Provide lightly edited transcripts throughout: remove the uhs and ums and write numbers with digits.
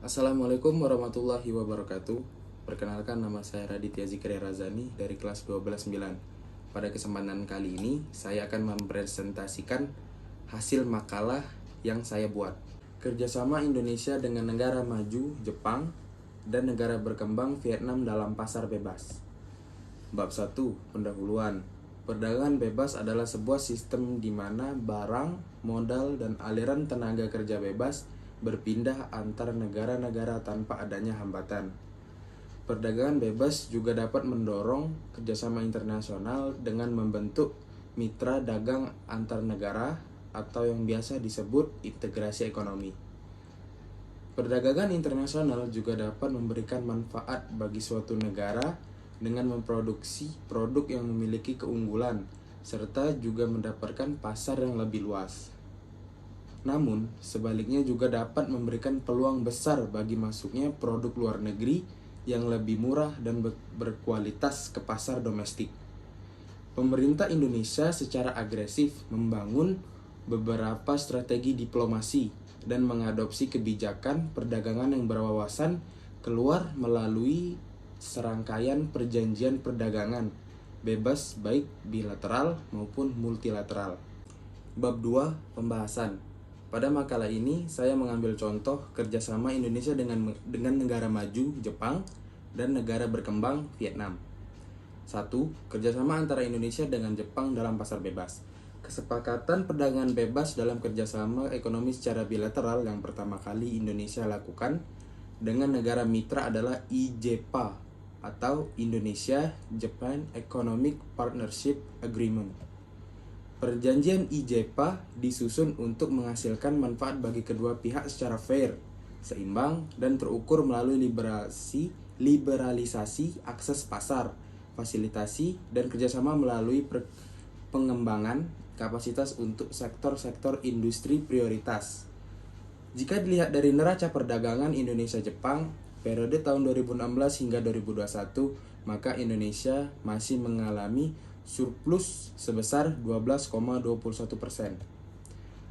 Assalamualaikum warahmatullahi wabarakatuh. Perkenalkan, nama saya Raditya Zikri Razani dari kelas 12-9. Pada kesempatan kali ini, saya akan mempresentasikan hasil makalah yang saya buat. Kerjasama Indonesia dengan negara maju, Jepang, dan negara berkembang Vietnam dalam pasar bebas. Bab 1. Pendahuluan. Perdagangan bebas adalah sebuah sistem di mana barang, modal, dan aliran tenaga kerja bebas berpindah antar negara-negara tanpa adanya hambatan. Perdagangan bebas juga dapat mendorong kerjasama internasional dengan membentuk mitra dagang antar negara atau yang biasa disebut integrasi ekonomi. Perdagangan internasional juga dapat memberikan manfaat bagi suatu negara dengan memproduksi produk yang memiliki keunggulan serta juga mendapatkan pasar yang lebih luas. Namun, sebaliknya juga dapat memberikan peluang besar bagi masuknya produk luar negeri yang lebih murah dan berkualitas ke pasar domestik. Pemerintah Indonesia secara agresif membangun beberapa strategi diplomasi dan mengadopsi kebijakan perdagangan yang berwawasan keluar melalui serangkaian perjanjian perdagangan bebas baik bilateral maupun multilateral. Bab 2. Pembahasan. Pada makalah ini, saya mengambil contoh kerjasama Indonesia dengan negara maju, Jepang, dan negara berkembang, Vietnam. 1. Kerjasama antara Indonesia dengan Jepang dalam pasar bebas. Kesepakatan perdagangan bebas dalam kerjasama ekonomi secara bilateral yang pertama kali Indonesia lakukan dengan negara mitra adalah IJPA atau Indonesia-Japan Economic Partnership Agreement. Perjanjian IJPA disusun untuk menghasilkan manfaat bagi kedua pihak secara fair, seimbang, dan terukur melalui liberalisasi akses pasar, fasilitasi, dan kerjasama melalui pengembangan kapasitas untuk sektor-sektor industri prioritas. Jika dilihat dari neraca perdagangan Indonesia-Jepang periode tahun 2016 hingga 2021, maka Indonesia masih mengalami surplus sebesar 12,21%.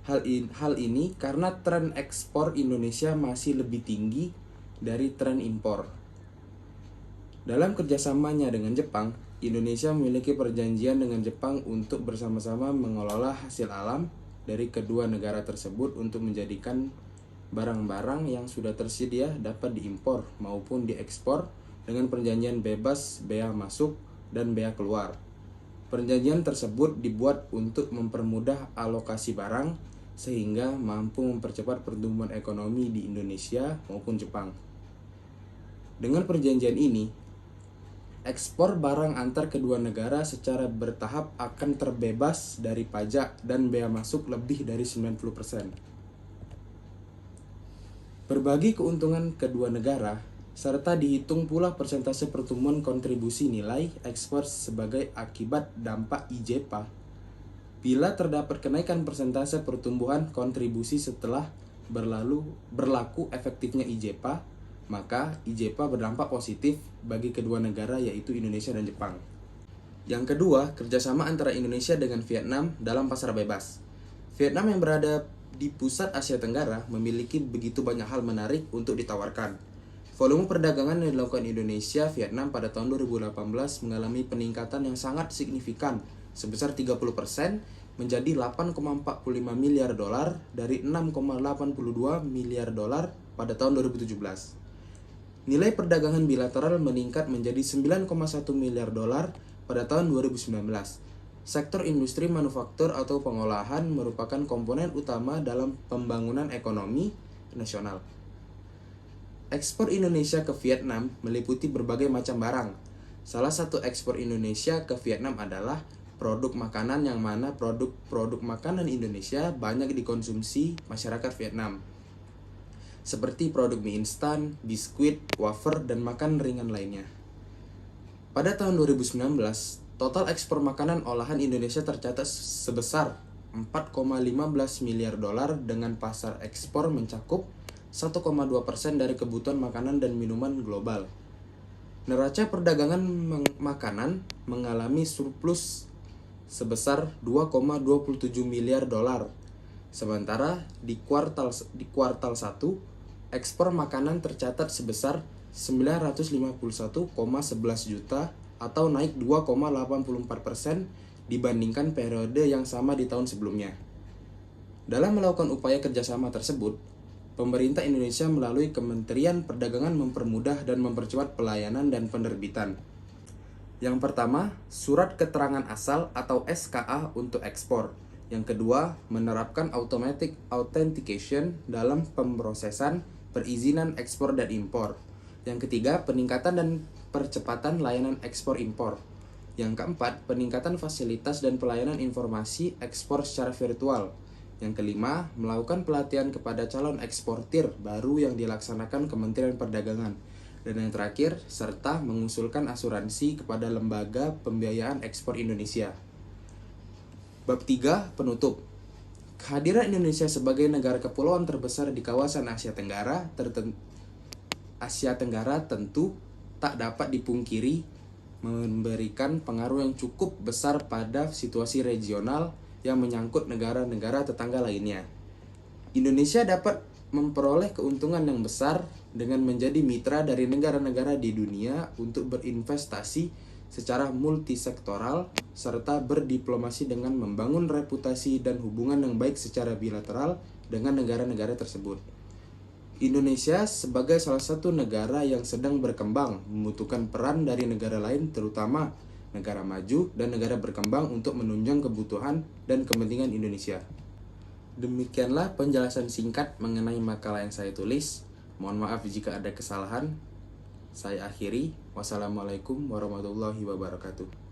Hal ini karena tren ekspor Indonesia masih lebih tinggi dari tren impor. Dalam kerjasamanya dengan Jepang, Indonesia memiliki perjanjian dengan Jepang untuk bersama-sama mengelola hasil alam dari kedua negara tersebut untuk menjadikan barang-barang yang sudah tersedia dapat diimpor maupun diekspor dengan perjanjian bebas bea masuk dan bea keluar. Perjanjian tersebut dibuat untuk mempermudah alokasi barang sehingga mampu mempercepat pertumbuhan ekonomi di Indonesia maupun Jepang. Dengan perjanjian ini, ekspor barang antar kedua negara secara bertahap akan terbebas dari pajak dan bea masuk lebih dari 90%. Berbagi keuntungan kedua negara, serta dihitung pula persentase pertumbuhan kontribusi nilai ekspor sebagai akibat dampak IJPA. Bila terdapat kenaikan persentase pertumbuhan kontribusi setelah berlaku efektifnya IJPA, maka IJPA berdampak positif bagi kedua negara yaitu Indonesia dan Jepang. Yang kedua, kerjasama antara Indonesia dengan Vietnam dalam pasar bebas. Vietnam yang berada di pusat Asia Tenggara memiliki begitu banyak hal menarik untuk ditawarkan. Volume perdagangan yang dilakukan Indonesia-Vietnam pada tahun 2018 mengalami peningkatan yang sangat signifikan sebesar 30% menjadi 8,45 miliar dolar dari 6,82 miliar dolar pada tahun 2017. Nilai perdagangan bilateral meningkat menjadi 9,1 miliar dolar pada tahun 2019. Sektor industri manufaktur atau pengolahan merupakan komponen utama dalam pembangunan ekonomi nasional. Ekspor Indonesia ke Vietnam meliputi berbagai macam barang. Salah satu ekspor Indonesia ke Vietnam adalah produk makanan, yang mana produk makanan Indonesia banyak dikonsumsi masyarakat Vietnam, seperti produk mie instan, biskuit, wafer, dan makanan ringan lainnya. Pada tahun 2019, total ekspor makanan olahan Indonesia tercatat sebesar 4,15 miliar dolar dengan pasar ekspor mencakup 1,2% dari kebutuhan makanan dan minuman global. Neraca perdagangan makanan mengalami surplus sebesar 2,27 miliar dolar. Sementara di kuartal 1, ekspor makanan tercatat sebesar 951,11 juta atau naik 2,84% dibandingkan periode yang sama di tahun sebelumnya. Dalam melakukan upaya kerjasama tersebut, pemerintah Indonesia melalui Kementerian Perdagangan mempermudah dan mempercepat pelayanan dan penerbitan. Yang pertama, Surat Keterangan Asal atau SKA untuk ekspor. Yang kedua, menerapkan Automatic Authentication dalam pemrosesan perizinan ekspor dan impor. Yang ketiga, peningkatan dan percepatan layanan ekspor-impor. Yang keempat, peningkatan fasilitas dan pelayanan informasi ekspor secara virtual. Yang kelima, melakukan pelatihan kepada calon eksportir baru yang dilaksanakan Kementerian Perdagangan. Dan yang terakhir, serta mengusulkan asuransi kepada Lembaga Pembiayaan Ekspor Indonesia. Bab 3, penutup. Kehadiran Indonesia sebagai negara kepulauan terbesar di kawasan Asia Tenggara tentu tak dapat dipungkiri memberikan pengaruh yang cukup besar pada situasi regional yang menyangkut negara-negara tetangga lainnya. Indonesia dapat memperoleh keuntungan yang besar dengan menjadi mitra dari negara-negara di dunia untuk berinvestasi secara multisektoral serta berdiplomasi dengan membangun reputasi dan hubungan yang baik secara bilateral dengan negara-negara tersebut. Indonesia sebagai salah satu negara yang sedang berkembang membutuhkan peran dari negara lain, terutama negara maju dan negara berkembang untuk menunjang kebutuhan dan kepentingan Indonesia. Demikianlah penjelasan singkat mengenai makalah yang saya tulis. Mohon maaf jika ada kesalahan. Saya akhiri. Wassalamualaikum warahmatullahi wabarakatuh.